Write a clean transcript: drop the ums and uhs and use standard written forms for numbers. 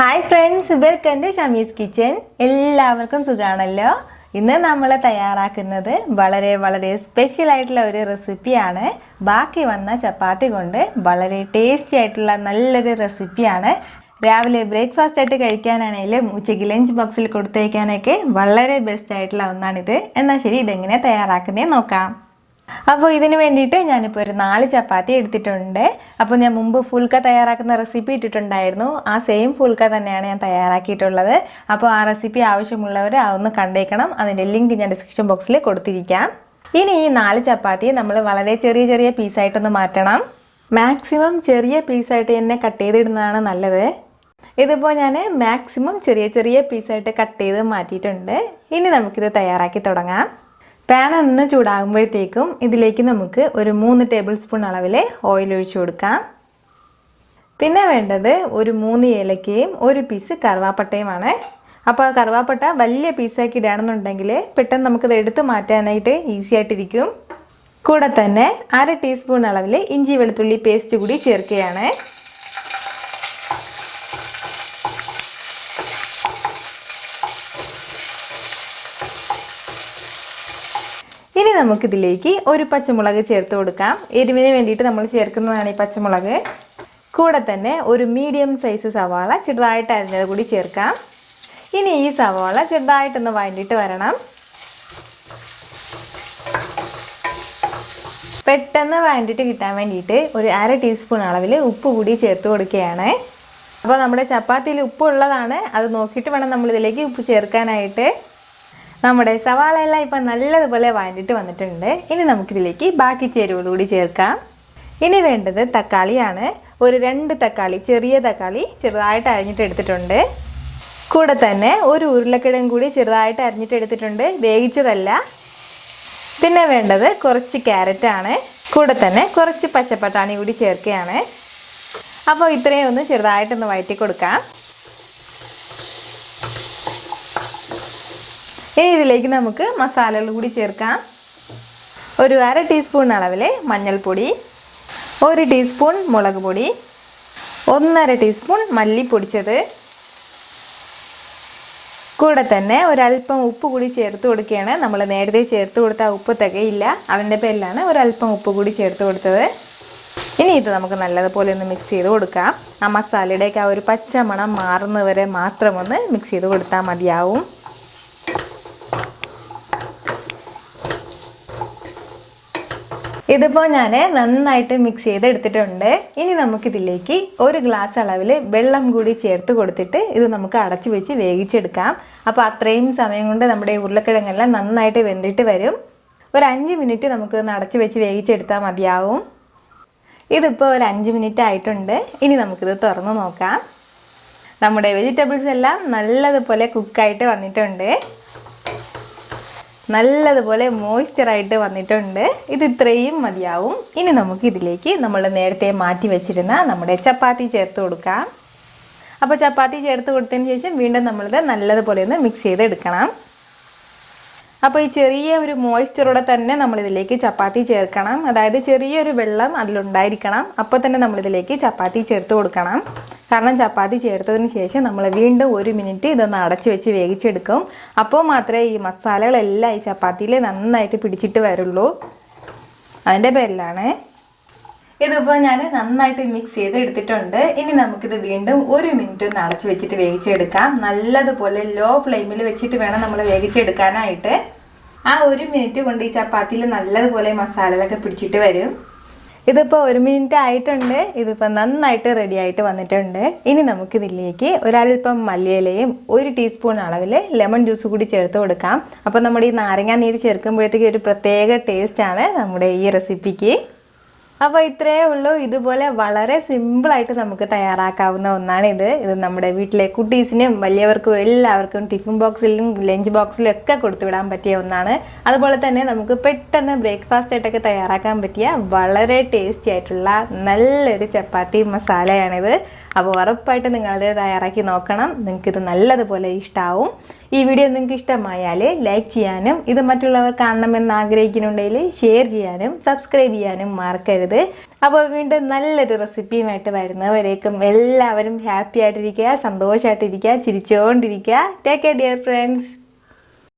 Hi friends, welcome to Shamees kitchen. എല്ലാവർക്കും സുഖമാണല്ലോ. ഇന്ന് നമ്മൾ തയ്യാറാക്കുന്നത് വളരെ സ്പെഷ്യൽ ആയിട്ടുള്ള ഒരു റെസിപ്പിയാണ്. ബാക്കി വന്ന ചപ്പാത്തി കൊണ്ട് വളരെ ടേസ്റ്റി ആയിട്ടുള്ള നല്ലൊരു റെസിപ്പിയാണ്. രാവിലെ ബ്രേക്ക്ഫാസ്റ്റ് ആയിട്ട് കഴിക്കാനാണെങ്കിലും ഉച്ചയ്ക്ക് ലഞ്ച് ബോക്സിൽ കൊടുത്തേക്കാനൊക്കെ വളരെ ബെസ്റ്റ് ആയിട്ടുള്ള ഒന്നാണിത്. എന്നാൽ ശരി, ഇതെങ്ങനെ തയ്യാറാക്കുന്നേ നോക്കാം. അപ്പോൾ ഇതിന് വേണ്ടിയിട്ട് ഞാനിപ്പോൾ ഒരു 4 ചപ്പാത്തി എടുത്തിട്ടുണ്ട്. അപ്പോൾ ഞാൻ മുമ്പ് ഫുൽക്ക തയ്യാറാക്കുന്ന റെസിപ്പി ഇട്ടിട്ടുണ്ടായിരുന്നു. ആ സെയിം ഫുൽക്ക തന്നെയാണ് ഞാൻ തയ്യാറാക്കിയിട്ടുള്ളത്. അപ്പോൾ ആ റെസിപ്പി ആവശ്യമുള്ളവർ ഒന്ന് കണ്ടേക്കണം. അതിൻ്റെ ലിങ്ക് ഞാൻ ഡിസ്ക്രിപ്ഷൻ ബോക്സിൽ കൊടുത്തിരിക്കാം. ഇനി ഈ 4 ചപ്പാത്തി നമ്മൾ വളരെ ചെറിയ പീസായിട്ടൊന്ന് മാറ്റണം. മാക്സിമം ചെറിയ പീസായിട്ട് തന്നെ കട്ട് ചെയ്തിടുന്നതാണ് നല്ലത്. ഇതിപ്പോൾ ഞാൻ മാക്സിമം ചെറിയ പീസായിട്ട് കട്ട് ചെയ്ത് മാറ്റിയിട്ടുണ്ട്. ഇനി നമുക്കിത് തയ്യാറാക്കി തുടങ്ങാം. പാൻ ഒന്ന് ചൂടാകുമ്പോഴത്തേക്കും ഇതിലേക്ക് നമുക്ക് ഒരു 3 ടേബിൾ സ്പൂൺ അളവിൽ ഓയിൽ ഒഴിച്ചു കൊടുക്കാം. പിന്നെ വേണ്ടത് ഒരു 3 ഏലക്കയും ഒരു പീസ് കറുവാപ്പട്ടയുമാണ്. അപ്പോൾ ആ കറുവാപ്പട്ട വലിയ പീസാക്കി ഇടുകയാണെന്നുണ്ടെങ്കിൽ പെട്ടെന്ന് നമുക്കിത് എടുത്ത് മാറ്റാനായിട്ട് ഈസി ആയിട്ടിരിക്കും. കൂടെ തന്നെ 1/2 ടീസ്പൂൺ അളവിൽ ഇഞ്ചി വെളുത്തുള്ളി പേസ്റ്റ് കൂടി ചേർക്കുകയാണ്. ഇനി നമുക്കിതിലേക്ക് ഒരു പച്ചമുളക് ചേർത്ത് കൊടുക്കാം. എരിവിന് വേണ്ടിയിട്ട് നമ്മൾ ചേർക്കുന്നതാണ് ഈ പച്ചമുളക്. കൂടെ തന്നെ ഒരു മീഡിയം സൈസ് സവാള ചെറുതായിട്ട് അരിഞ്ഞത് കൂടി ചേർക്കാം. ഇനി ഈ സവാള ചെറുതായിട്ടൊന്ന് വഴണ്ടിട്ട് വരണം. പെട്ടെന്ന് വഴണ്ടിട്ട് കിട്ടാൻ വേണ്ടിയിട്ട് ഒരു 1/2 ടീസ്പൂൺ അളവിൽ ഉപ്പ് കൂടി ചേർത്ത് കൊടുക്കുകയാണ്. അപ്പോൾ നമ്മുടെ ചപ്പാത്തിയിൽ ഉപ്പ് ഉള്ളതാണ്, അത് നോക്കിയിട്ട് വേണം നമ്മളിതിലേക്ക് ഉപ്പ് ചേർക്കാനായിട്ട്. നമ്മുടെ സവാള എല്ലാം ഇപ്പം നല്ലതുപോലെ വഴണ്ടിട്ട് വന്നിട്ടുണ്ട്. ഇനി നമുക്കിതിലേക്ക് ബാക്കി ചേരുവകൾ കൂടി ചേർക്കാം. ഇനി വേണ്ടത് തക്കാളിയാണ്. ഒരു 2 തക്കാളി, ചെറിയ തക്കാളി ചെറുതായിട്ട് അരിഞ്ഞിട്ട് എടുത്തിട്ടുണ്ട്. കൂടെ തന്നെ ഒരു ഉരുളക്കിഴങ്ങ് കൂടി ചെറുതായിട്ട് അരിഞ്ഞിട്ട് എടുത്തിട്ടുണ്ട്, വേവിച്ചതല്ല. പിന്നെ വേണ്ടത് കുറച്ച് ക്യാരറ്റാണ്. കൂടെ തന്നെ കുറച്ച് പച്ചപ്പട്ടാണി കൂടി ചേർക്കുകയാണ്. അപ്പോൾ ഇത്രയും ഒന്ന് ചെറുതായിട്ടൊന്ന് വഴറ്റി കൊടുക്കാം. ഇനി ഇതിലേക്ക് നമുക്ക് മസാലകൾ കൂടി ചേർക്കാം. ഒരു 1/2 ടീസ്പൂൺ അളവിൽ മഞ്ഞൾപ്പൊടി, 1 ടീസ്പൂൺ മുളക് പൊടി, 1/2 ടീസ്പൂൺ മല്ലിപ്പൊടിച്ചത്. കൂടെ തന്നെ ഒരല്പം ഉപ്പ് കൂടി ചേർത്ത് കൊടുക്കുകയാണ്. നമ്മൾ നേരത്തെ ചേർത്ത് കൊടുത്ത ഉപ്പ് തികയില്ല, അതിൻ്റെ പേരിലാണ് ഒരല്പം ഉപ്പ് കൂടി ചേർത്ത് കൊടുത്തത്. ഇനി ഇത് നമുക്ക് നല്ലതുപോലെ ഒന്ന് മിക്സ് ചെയ്ത് കൊടുക്കാം. ആ മസാലയുടെയൊക്കെ ആ ഒരു പച്ച മണം മാറുന്നവരെ മാത്രം ഒന്ന് മിക്സ് ചെയ്ത് കൊടുത്താൽ മതിയാവും. ഇതിപ്പോൾ ഞാൻ നന്നായിട്ട് മിക്സ് ചെയ്ത് എടുത്തിട്ടുണ്ട്. ഇനി നമുക്കിതിലേക്ക് 1 ഗ്ലാസ് അളവിൽ വെള്ളം കൂടി ചേർത്ത് കൊടുത്തിട്ട് ഇത് നമുക്ക് അടച്ചു വെച്ച് വേവിച്ചെടുക്കാം. അപ്പോൾ അത്രയും സമയം കൊണ്ട് നമ്മുടെ ഉരുളക്കിഴങ്ങെല്ലാം നന്നായിട്ട് വെന്തിട്ട് വരും. ഒരു 5 മിനിറ്റ് നമുക്കൊന്ന് അടച്ചു വെച്ച് വേവിച്ചെടുത്താൽ മതിയാവും. ഇതിപ്പോൾ ഒരു 5 മിനിറ്റ് ആയിട്ടുണ്ട്. ഇനി നമുക്കിത് തുറന്ന് നോക്കാം. നമ്മുടെ വെജിറ്റബിൾസ് എല്ലാം നല്ലതുപോലെ കുക്കായിട്ട് വന്നിട്ടുണ്ട്, നല്ലതുപോലെ മോയ്സ്ചറായിട്ട് വന്നിട്ടുണ്ട്. ഇത് ഇത്രയും മതിയാവും. ഇനി നമുക്ക് ഇതിലേക്ക് നമ്മൾ നേരത്തെ മാറ്റി വെച്ചിരുന്ന നമ്മുടെ ചപ്പാത്തി ചേർത്ത് കൊടുക്കാം. അപ്പോൾ ചപ്പാത്തി ചേർത്ത് കൊടുത്തതിന് ശേഷം വീണ്ടും നമ്മളിത് നല്ലതുപോലെ ഒന്ന് മിക്സ് ചെയ്തെടുക്കണം. അപ്പോൾ ഈ ചെറിയ ഒരു മോയ്സ്ചറോടെ തന്നെ നമ്മളിതിലേക്ക് ചപ്പാത്തി ചേർക്കണം. അതായത് ചെറിയൊരു വെള്ളം അതിലുണ്ടായിരിക്കണം. അപ്പോൾ തന്നെ നമ്മളിതിലേക്ക് ചപ്പാത്തി ചേർത്ത് കൊടുക്കണം. കാരണം ചപ്പാത്തി ചേർത്തതിന് ശേഷം നമ്മൾ വീണ്ടും 1 മിനിറ്റ് ഇതൊന്ന് അടച്ചു വെച്ച് വേവിച്ചെടുക്കും. അപ്പോൾ മാത്രമേ ഈ മസാലകളെല്ലാം ഈ ചപ്പാത്തിയിൽ നന്നായിട്ട് പിടിച്ചിട്ട് വരുള്ളൂ, അതിൻ്റെ പേരിലാണ്. ഇതിപ്പോൾ ഞാൻ നന്നായിട്ട് മിക്സ് ചെയ്ത് എടുത്തിട്ടുണ്ട്. ഇനി നമുക്കിത് വീണ്ടും 1 മിനിറ്റ് ഒന്ന് അടച്ചു വെച്ചിട്ട് വേവിച്ചെടുക്കാം. നല്ലതുപോലെ ലോ ഫ്ലെയിമിൽ വെച്ചിട്ട് വേണം നമ്മൾ വേവിച്ചെടുക്കാനായിട്ട്. ആ 1 മിനിറ്റ് കൊണ്ട് ഈ ചപ്പാത്തിയിൽ നല്ലതുപോലെ മസാലകളൊക്കെ പിടിച്ചിട്ട് വരും. ഇതിപ്പോൾ 1 മിനിറ്റ് ആയിട്ടുണ്ട്. ഇതിപ്പോൾ നന്നായിട്ട് റെഡി ആയിട്ട് വന്നിട്ടുണ്ട്. ഇനി നമുക്കിതിലേക്ക് ഒരല്പം മല്ലിയിലയും 1 ടീസ്പൂൺ അളവിൽ ലെമൺ ജ്യൂസ് കൂടി ചേർത്ത് കൊടുക്കാം. അപ്പോൾ നമ്മുടെ ഈ നാരങ്ങ നീര് ചേർക്കുമ്പോഴത്തേക്ക് ഒരു പ്രത്യേക ടേസ്റ്റാണ് നമ്മുടെ ഈ റെസിപ്പിക്ക്. അപ്പോൾ ഇത്രയേ ഉള്ളൂ. ഇതുപോലെ വളരെ സിമ്പിളായിട്ട് നമുക്ക് തയ്യാറാക്കാവുന്ന ഒന്നാണിത്. ഇത് നമ്മുടെ വീട്ടിലെ കുട്ടീസിനും വലിയവർക്കും എല്ലാവർക്കും ടിഫിൻ ബോക്സിലും ലഞ്ച് ബോക്സിലും ഒക്കെ കൊടുത്തുവിടാൻ പറ്റിയ ഒന്നാണ്. അതുപോലെ തന്നെ നമുക്ക് പെട്ടെന്ന് ബ്രേക്ക്ഫാസ്റ്റ് ആയിട്ടൊക്കെ തയ്യാറാക്കാൻ പറ്റിയ വളരെ ടേസ്റ്റി ആയിട്ടുള്ള നല്ലൊരു ചപ്പാത്തി മസാലയാണിത്. അപ്പോൾ ഉറപ്പായിട്ട് നിങ്ങളത് തയ്യാറാക്കി നോക്കണം. നിങ്ങൾക്കിത് നല്ലതുപോലെ ഇഷ്ടമാവും. ഈ വീഡിയോ നിങ്ങൾക്ക് ഇഷ്ടമായാൽ ലൈക്ക് ചെയ്യാനും ഇത് മറ്റുള്ളവർ കാണണമെന്ന് ആഗ്രഹിക്കുന്നുണ്ടെങ്കിൽ ഷെയർ ചെയ്യാനും സബ്സ്ക്രൈബ് ചെയ്യാനും മറക്കരുത്. അപ്പോൾ വീണ്ടും നല്ലൊരു റെസിപ്പിയുമായിട്ട് വരുന്നവരേക്കും എല്ലാവരും ഹാപ്പി ആയിട്ടിരിക്കുക, സന്തോഷമായിട്ടിരിക്കുക, ചിരിച്ചുകൊണ്ടിരിക്കുക. Take care dear friends.